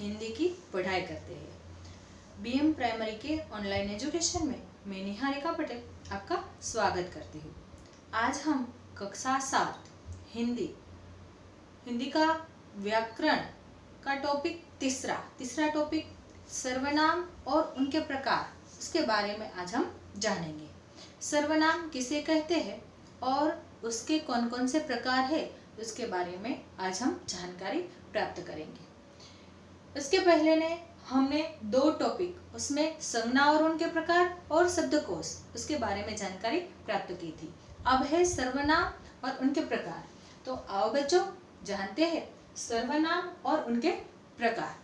हिंदी की पढ़ाई करते हैं। बीएम प्राइमरी के ऑनलाइन एजुकेशन में मैं निहारिका पटेल आपका स्वागत करती हूँ। आज हम कक्षा 7 हिंदी का व्याकरण का टॉपिक तीसरा टॉपिक सर्वनाम और उनके प्रकार, उसके बारे में आज हम जानेंगे। सर्वनाम किसे कहते हैं और उसके कौन कौन से प्रकार है, उसके बारे में आज हम जानकारी प्राप्त करेंगे। इसके पहले हमने 2 टॉपिक, उसमें संज्ञा और उनके प्रकार और शब्दकोश, उसके बारे में जानकारी प्राप्त की थी। अब है सर्वनाम और उनके प्रकार। तो आओ बच्चों जानते हैं सर्वनाम और उनके प्रकार।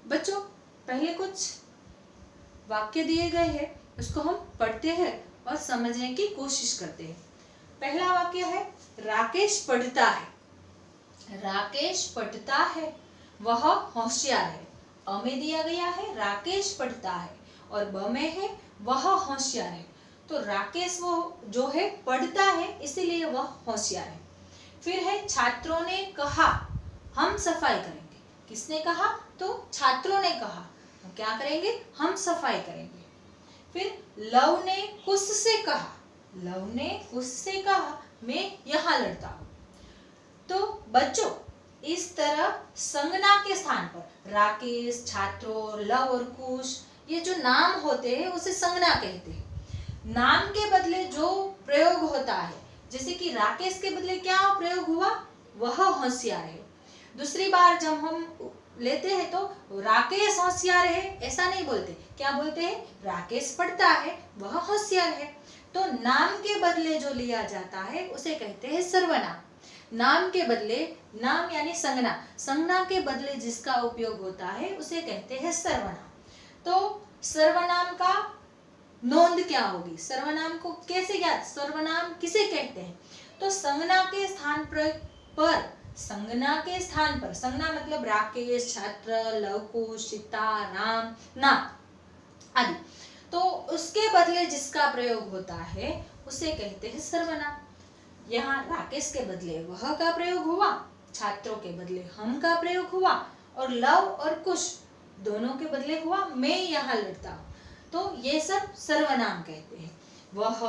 बच्चों पहले कुछ वाक्य दिए गए हैं, उसको हम पढ़ते हैं और समझने की कोशिश करते हैं। पहला वाक्य है राकेश पढ़ता है। राकेश पढ़ता है, वह होशियार है। अ में दिया गया है राकेश पढ़ता है और ब में है वह होशियार है। तो राकेश वो जो है पढ़ता है, इसीलिए वह होशियार है। फिर है छात्रों ने कहा हम सफाई करेंगे। किसने कहा? तो छात्रों ने कहा। तो क्या करेंगे? हम सफाई करेंगे। फिर लव ने कुश से कहा। लव ने कुश से कहा मैं यहाँ लड़ता हूँ। तो बच्चों इस तरह संज्ञा के स्थान पर राकेश, छात्रों, लव और कुश, ये जो नाम होते हैं उसे संज्ञा कहते हैं। नाम के बदले जो प्रयोग होता है, जैसे कि राकेश के बदले क्या प्रयोग हुआ? वह होशियार है। दूसरी बार जब हम लेते हैं तो राकेश होशियार है ऐसा नहीं बोलते, क्या बोलते हैं? राकेश पढ़ता है, वह होशियार है। तो नाम के बदले जो लिया जाता है उसे कहते हैं सर्वनाम। नाम के बदले, नाम यानी संज्ञा, संज्ञा के बदले जिसका उपयोग होता है उसे कहते हैं सर्वनाम। तो सर्वनाम का नोंद क्या होगी? सर्वनाम को कैसे याद, सर्वनाम किसे कहते हैं? तो संज्ञा के स्थान पर संज्ञा के स्थान पर, संज्ञा मतलब राकेश, छात्र, लवकुश, सीता, राम, नाम आदि, तो उसके बदले जिसका प्रयोग होता है उसे कहते हैं सर्वनाम। यहाँ राकेश के बदले वह का प्रयोग हुआ, छात्रों के बदले हम का प्रयोग हुआ और लव और कुश दोनों के बदले हुआ मैं यहाँ लड़ता हूँ। तो ये सब सर्वनाम कहते हैं। वह,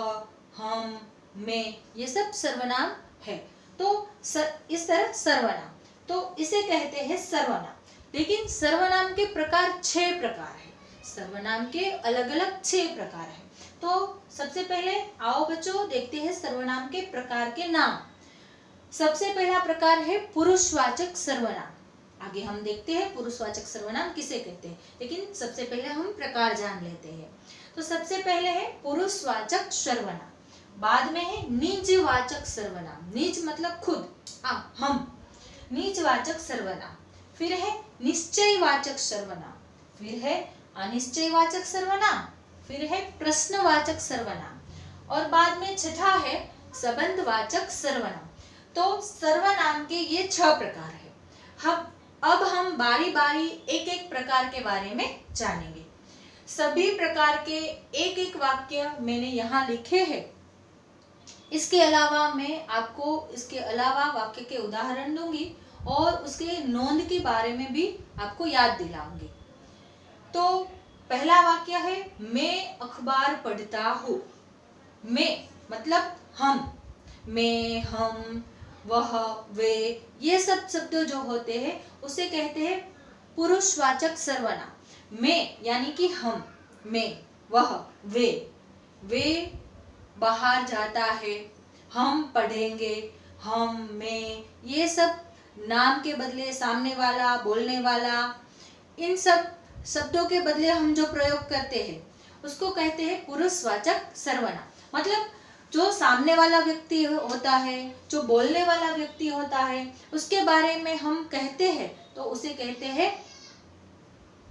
हम, मैं, ये सब सर्वनाम है। तो इस तरह सर्वनाम, तो इसे कहते हैं सर्वनाम। लेकिन सर्वनाम के प्रकार 6 प्रकार है। सर्वनाम के अलग अलग 6 प्रकार है। तो सबसे पहले आओ बच्चों देखते हैं सर्वनाम के प्रकार के नाम। सबसे पहला प्रकार है पुरुषवाचक सर्वनाम। आगे हम देखते हैं पुरुषवाचक सर्वनाम किसे कहते हैं, लेकिन सबसे पहले हम प्रकार जान लेते हैं। तो सबसे पहले है पुरुषवाचक सर्वनाम, बाद में है निजवाचक सर्वनाम। निज मतलब खुद, हम, निजवाचक सर्वनाम। फिर है निश्चयवाचक सर्वनाम, फिर है अनिश्चयवाचक सर्वनाम, फिर है प्रश्नवाचक सर्वनाम और बाद में छठा है संबंधवाचक सर्वनाम। तो सर्वनाम के ये 6 प्रकार है। अब हम बारी बारी एक एक प्रकार के बारे में जानेंगे। सभी प्रकार के एक एक वाक्य मैंने यहाँ लिखे हैं। इसके अलावा मैं आपको इसके अलावा वाक्य के उदाहरण दूंगी और उसके नोंद के बारे में भी आपको याद दिलाऊंगी। तो पहला वाक्य है मैं अखबार पढ़ता हूँ। मैं मतलब हम, मैं, हम, वह, वे, ये सब शब्द जो होते हैं उसे कहते हैं पुरुषवाचक सर्वनाम। मैं यानी कि हम, मैं, वह, वे बाहर जाता है, हम पढ़ेंगे, हम, मैं, ये सब नाम के बदले सामने वाला, बोलने वाला, इन सब शब्दों के बदले हम जो प्रयोग करते हैं उसको कहते हैं पुरुषवाचक सर्वनाम। मतलब जो सामने वाला व्यक्ति होता है, जो बोलने वाला व्यक्ति होता है, उसके बारे में हम कहते हैं तो उसे कहते हैं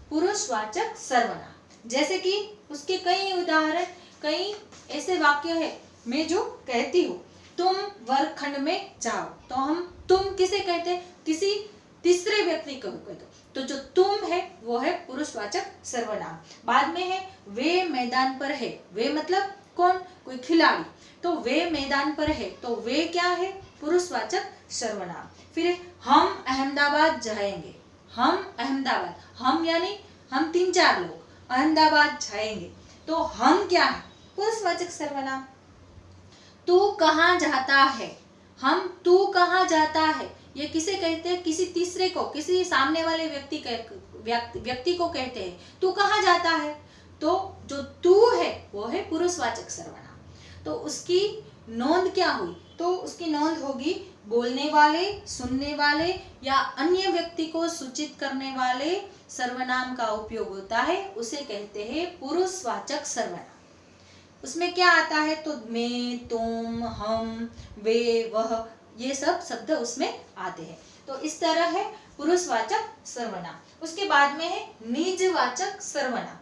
पुरुषवाचक सर्वनाम। जैसे कि उसके कई उदाहरण, कई ऐसे वाक्य है। मैं जो कहती हूँ तुम वर्गखंड में जाओ, तो हम तुम किसे कहते हैं? किसी तीसरे व्यक्ति को कहते। तो जो तुम है वो है पुरुषवाचक सर्वनाम। बाद में है वे मैदान पर है। वे मतलब कौन? कोई खिलाड़ी। तो वे मैदान पर है, तो वे क्या है? पुरुषवाचक सर्वनाम। फिर हम अहमदाबाद जाएंगे। हम अहमदाबाद, हम यानी हम 3-4 लोग अहमदाबाद जाएंगे, तो हम क्या है? पुरुषवाचक सर्वनाम। तू कहाँ जाता है, हम तू कहाँ जाता है, ये किसे कहते हैं? किसी तीसरे को, किसी सामने वाले व्यक्ति को कहते हैं तू कहाँ जाता है। तो जो तू है वो है पुरुषवाचक सर्वनाम। तो उसकी नोंद क्या हुई? तो उसकी नोंद होगी बोलने वाले, सुनने वाले या अन्य व्यक्ति को सूचित करने वाले सर्वनाम का उपयोग होता है, उसे कहते हैं पुरुषवाचक सर्वनाम। उसमें क्या आता है? तो मैं, तुम, हम, वे, वह, ये सब शब्द उसमें आते हैं। तो इस तरह है पुरुषवाचक सर्वनाम। उसके बाद में है निजवाचक सर्वनाम।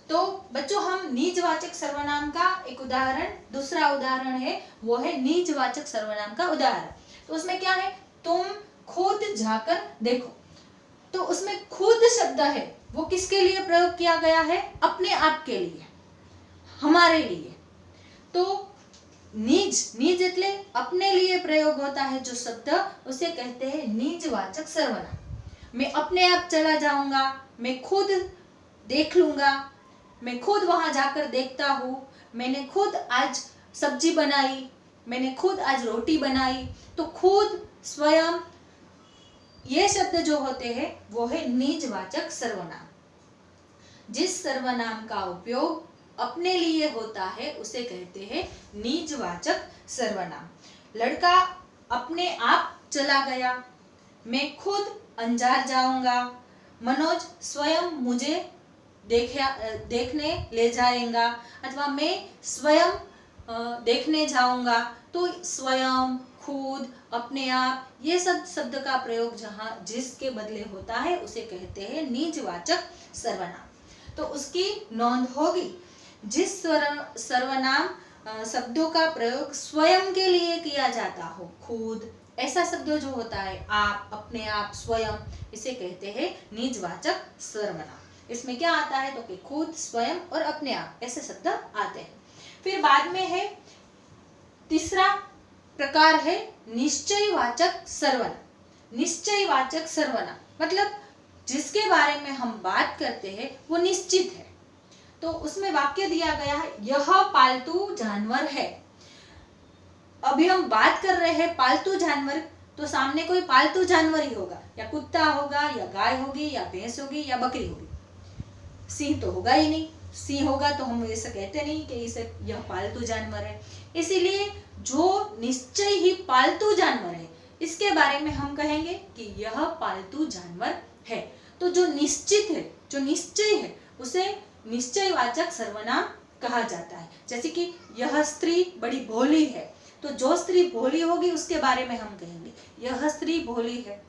तो बच्चों, हम निजवाचक सर्वनाम का एक उदाहरण, दूसरा उदाहरण है वो है निजवाचक सर्वनाम का उदाहरण। तो उसमें क्या है? तुम खुद जाकर देखो। तो उसमें खुद शब्द है वो किसके लिए प्रयोग किया गया है? अपने आप के लिए, हमारे लिए। तो निज એટલે अपने लिए प्रयोग होता है जो शब्द, उसे कहते हैं निजवाचक सर्वनाम। मैं अपने आप चला जाऊंगा, मैं खुद देख लूंगा, मैं खुद वहां जाकर देखता हूँ, मैंने खुद आज सब्जी बनाई, मैंने खुद आज रोटी बनाई। तो खुद, स्वयं, ये शब्द जो होते हैं वो है निजवाचक सर्वनाम। जिस सर्वनाम का उपयोग अपने लिए होता है उसे कहते हैं निजवाचक सर्वनाम। लड़का अपने आप चला गया, मैं खुद अंजार जाऊंगा, मनोज स्वयं मुझे देखने ले जाएगा, अथवा मैं स्वयं देखने जाऊंगा। तो स्वयं, खुद, अपने आप, ये सब शब्द का प्रयोग जहाँ जिसके बदले होता है उसे कहते हैं निजवाचक सर्वनाम। तो उसकी नोंद होगी, जिस सर्वनाम शब्दों का प्रयोग स्वयं के लिए किया जाता हो, खुद, ऐसा शब्द जो होता है, आप, अपने आप, स्वयं, इसे कहते हैं निजवाचक सर्वनाम। इसमें क्या आता है? तो कि खुद, स्वयं और अपने आप, ऐसे शब्द आते हैं। फिर बाद में है तीसरा प्रकार है निश्चयवाचक सर्वनाम। निश्चयवाचक सर्वनाम मतलब जिसके बारे में हम बात करते हैं वो निश्चित है। तो उसमें वाक्य दिया गया है, यह पालतू जानवर है। अभी हम बात कर रहे हैं पालतू जानवर, तो सामने कोई पालतू जानवर ही होगा, या कुत्ता होगा, या गाय होगी, या भैंस होगी, या बकरी होगी। सिंह तो होगा ही नहीं। सिंह होगा तो हम ऐसा कहते नहीं कि इसे यह पालतू जानवर है। इसीलिए जो निश्चय ही पालतू जानवर है, इसके बारे में हम कहेंगे कि यह पालतू जानवर है। तो जो निश्चित है, जो निश्चय है, उसे निश्चयवाचक सर्वनाम कहा जाता है। जैसे कि यह स्त्री बड़ी भोली है, तो जो स्त्री भोली होगी उसके बारे में हम कहेंगे यह स्त्री भोली है।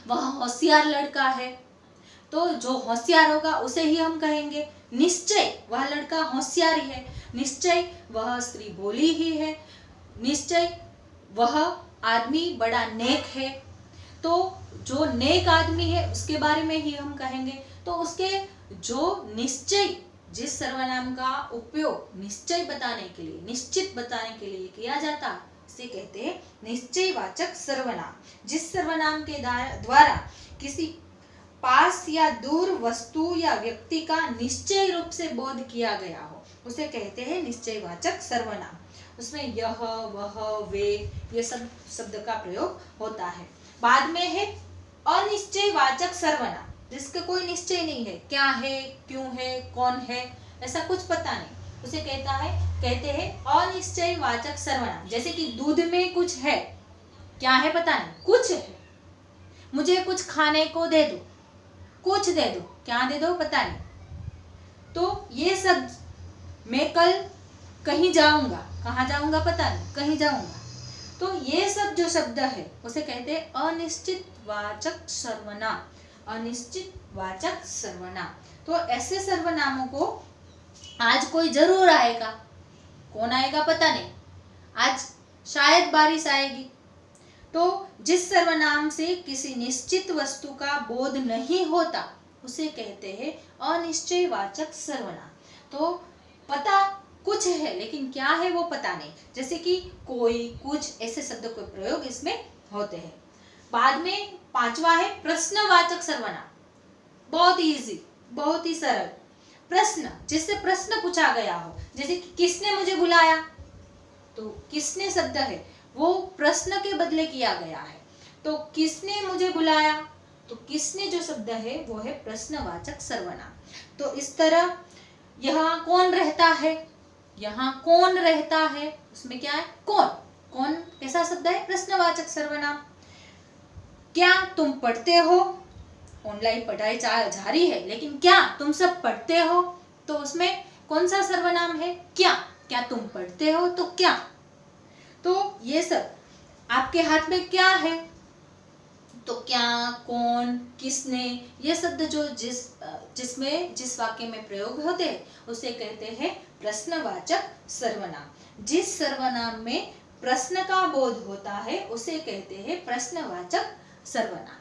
वह होशियार लड़का है, तो जो होशियार होगा उसे ही हम कहेंगे निश्चय वह लड़का होशियार ही है, निश्चय वह स्त्री भोली ही है, निश्चय वह आदमी बड़ा नेक है। तो जो नेक आदमी है उसके बारे में ही हम कहेंगे। तो उसके जो निश्चय, जिस सर्वनाम का उपयोग निश्चय बताने के लिए, निश्चित बताने के लिए किया जाता है, इसे कहते हैं निश्चयवाचक सर्वनाम। जिस सर्वनाम के द्वारा किसी पास या दूर वस्तु या व्यक्ति का निश्चय रूप से बोध किया गया हो, उसे कहते हैं निश्चयवाचक सर्वनाम। उसमें यह, वह, वे, ये सब शब्द का प्रयोग होता है। बाद में है अनिश्चयवाचक सर्वनाम, जिसका कोई निश्चय नहीं है, क्या है, क्यों है, कौन है, ऐसा कुछ पता नहीं, उसे कहते हैं अनिश्चयवाचक सर्वनाम। जैसे कि दूध में कुछ है, क्या है पता नहीं, कुछ है, मुझे कुछ खाने को दे दो, कुछ दे दो, क्या दे दो पता नहीं। तो ये सब, मैं कल कहीं जाऊंगा, कहाँ जाऊंगा पता नहीं, कहीं जाऊंगा। तो ये सब जो शब्द है उसे कहते हैं अनिश्चितवाचक सर्वनाम, अनिश्चितवाचक सर्वनाम। तो ऐसे सर्वनामों को आज कोई जरूर आएगा, कौन आएगा पता नहीं, आज शायद बारिश आएगी। तो जिस सर्वनाम से किसी निश्चित वस्तु का बोध नहीं होता उसे कहते हैं अनिश्चयवाचक सर्वनाम। तो पता कुछ है लेकिन क्या है वो पता नहीं, जैसे कि कोई, कुछ, ऐसे शब्दों के प्रयोग इसमें होते हैं। बाद में पांचवा है प्रश्नवाचक सर्वनाम। बहुत इजी, बहुत ही सरल। प्रश्न, जिससे प्रश्न पूछा गया हो, जैसे कि किसने मुझे बुलाया, तो किसने शब्द है वो प्रश्न के बदले किया गया है। तो किसने मुझे बुलाया, तो किसने जो शब्द है वो है प्रश्नवाचक सर्वनाम। तो इस तरह यहाँ कौन रहता है, यहाँ कौन रहता है, उसमें क्या है कौन, कौन कैसा शब्द है प्रश्नवाचक सर्वनाम। क्या तुम पढ़ते हो, ऑनलाइन पढ़ाई जारी है लेकिन क्या तुम सब पढ़ते हो, तो उसमें कौन सा सर्वनाम है क्या, क्या तुम पढ़ते हो तो क्या। तो ये सब आपके हाथ में क्या है, तो क्या, कौन, किसने, ये शब्द जो जिस वाक्य में प्रयोग होते हैं उसे कहते हैं प्रश्नवाचक सर्वनाम। जिस सर्वनाम में प्रश्न का बोध होता है उसे कहते हैं प्रश्नवाचक सर्वनाम।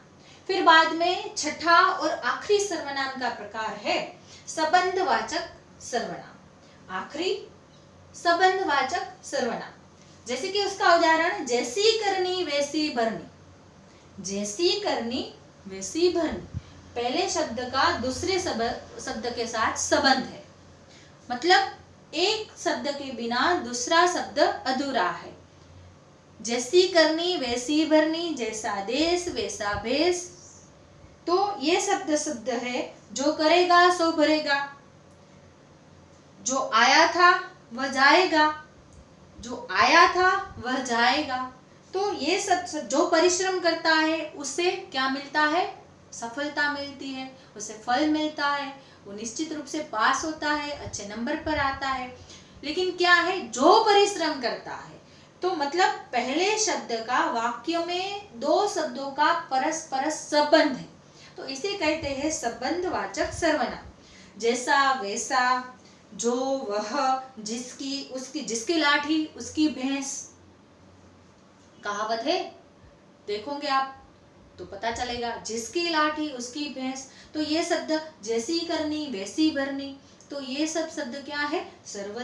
फिर बाद में छठा और आखिरी सर्वनाम का प्रकार है संबंधवाचक सर्वनाम। आखिरी संबंधवाचक सर्वनाम, जैसे कि उसका उदाहरण जैसी करनी वैसी भरनी। जैसी करनी वैसी भरनी, पहले शब्द का दूसरे शब्द के साथ संबंध है, मतलब एक शब्द के बिना दूसरा शब्द अधूरा है। जैसी करनी वैसी भरनी, जैसा देश वैसा भेष, तो ये शब्द है जो करेगा सो भरेगा, जो आया था वह जाएगा, जो आया था वह जाएगा। तो ये सब जो परिश्रम करता है उससे क्या मिलता है, सफलता मिलती है, उसे फल मिलता है, वो निश्चित रूप से पास होता है, अच्छे नंबर पर आता है। लेकिन क्या है जो परिश्रम करता है, तो मतलब पहले शब्द का वाक्य में दो शब्दों का परस्पर संबंध है, तो इसे कहते हैं संबंधवाचक सर्वनाम। जैसा वैसा, जो वह, जिसकी उसकी, जिसकी लाठी उसकी भैंस, कहावत है, देखोगे आप तो पता चलेगा, जिसकी लाठी उसकी भैंस। तो ये शब्द जैसी करनी वैसी भरनी, तो ये सब शब्द क्या है सर्व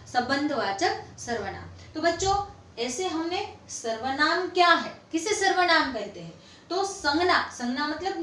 संबंधवाचक सर्वनाम। तो बच्चों ऐसे हमने सर्वनाम क्या है, किसे सर्वनाम कहते हैं, तो संज्ञा, संज्ञा मतलब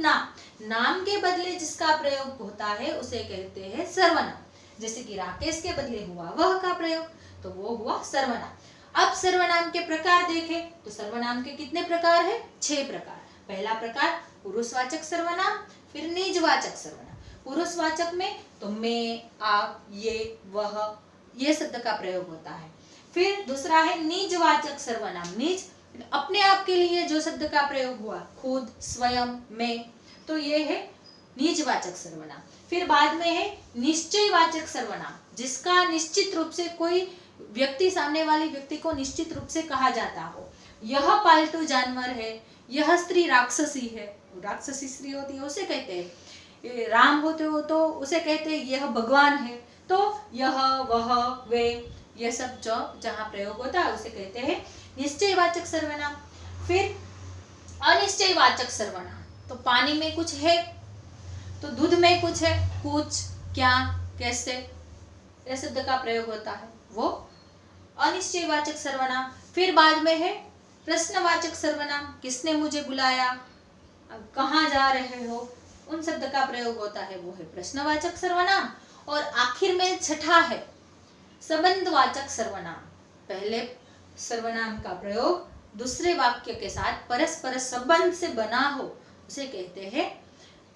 नाम के बदले जिसका प्रयोग होता है उसे कहते हैं सर्वनाम। जैसे कि राकेश के बदले हुआ वह का प्रयोग, तो वो हुआ सर्वनाम। अब सर्वनाम के प्रकार देखें तो सर्वनाम के कितने प्रकार है, 6 प्रकार। पहला प्रकार पुरुषवाचक सर्वनाम, फिर निजवाचक सर्वनाम। पुरुषवाचक में तो मैं, आप, ये, वह, ये शब्द का प्रयोग होता है। फिर दूसरा है निजवाचक सर्वनाम। निज अपने आप के लिए जो शब्द का प्रयोग हुआ, खुद, स्वयं, मैं, तो ये है निजवाचक सर्वनाम। फिर बाद में है निश्चयवाचक सर्वनाम, जिसका निश्चित रूप से कोई व्यक्ति, सामने वाले व्यक्ति को निश्चित रूप से कहा जाता हो। यह पालतू जानवर है, यह स्त्री राक्षसी है, राक्षसी स्त्री होती है उसे कहते हैं। राम होते हो तो उसे कहते हैं यह भगवान है। तो यह, वह, वे, यह सब जो जहाँ प्रयोग होता है उसे कहते हैं निश्चयवाचक सर्वनाम। फिर अनिश्चयवाचक सर्वनाम, तो पानी में कुछ है, तो दूध में कुछ है, कुछ, क्या, कैसे, इस शब्द का प्रयोग होता है, वो अनिश्चयवाचक सर्वनाम। फिर बाद में है प्रश्नवाचक सर्वनाम, किसने मुझे बुलाया, कहाँ जा रहे हो, उन शब्द का प्रयोग होता है, वो है प्रश्नवाचक सर्वनाम। और आखिर में छठा है संबंधवाचक सर्वनाम। पहले सर्वनाम का प्रयोग दूसरे वाक्य के साथ परस्पर संबंध से बना हो उसे कहते हैं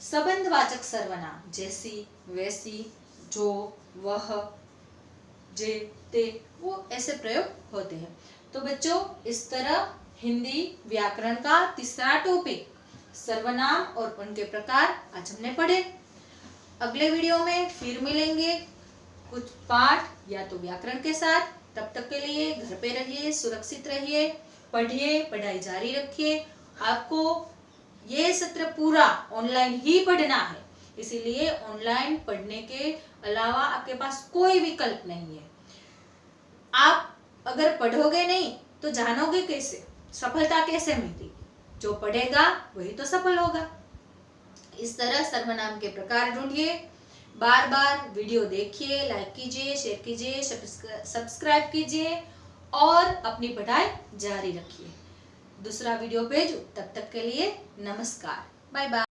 संबंधवाचक सर्वनाम। जैसी, वैसी, जो, वह, जे, ते, वो ऐसे प्रयोग होते हैं। तो बच्चों इस तरह हिंदी व्याकरण का तीसरा टॉपिक सर्वनाम और उनके प्रकार आज हमने पढ़े। अगले वीडियो में फिर मिलेंगे कुछ पाठ या तो व्याकरण के साथ। तब तक के लिए घर पे रहिए, सुरक्षित रहिए, पढ़िए, पढ़ाई जारी रखिए। आपको ये सत्र पूरा ऑनलाइन ही पढ़ना है, इसीलिए ऑनलाइन पढ़ने के अलावा आपके पास कोई विकल्प नहीं है। आप अगर पढ़ोगे नहीं तो जानोगे कैसे, सफलता कैसे मिलेगी? जो पढ़ेगा वही तो सफल होगा। इस तरह सर्वनाम के प्रकार ढूंढिए, बार बार वीडियो देखिए, लाइक कीजिए, शेयर कीजिए, सब्सक्राइब कीजिए और अपनी पढ़ाई जारी रखिए। दूसरा वीडियो भेजूं। तब तक के लिए नमस्कार, बाय बाय।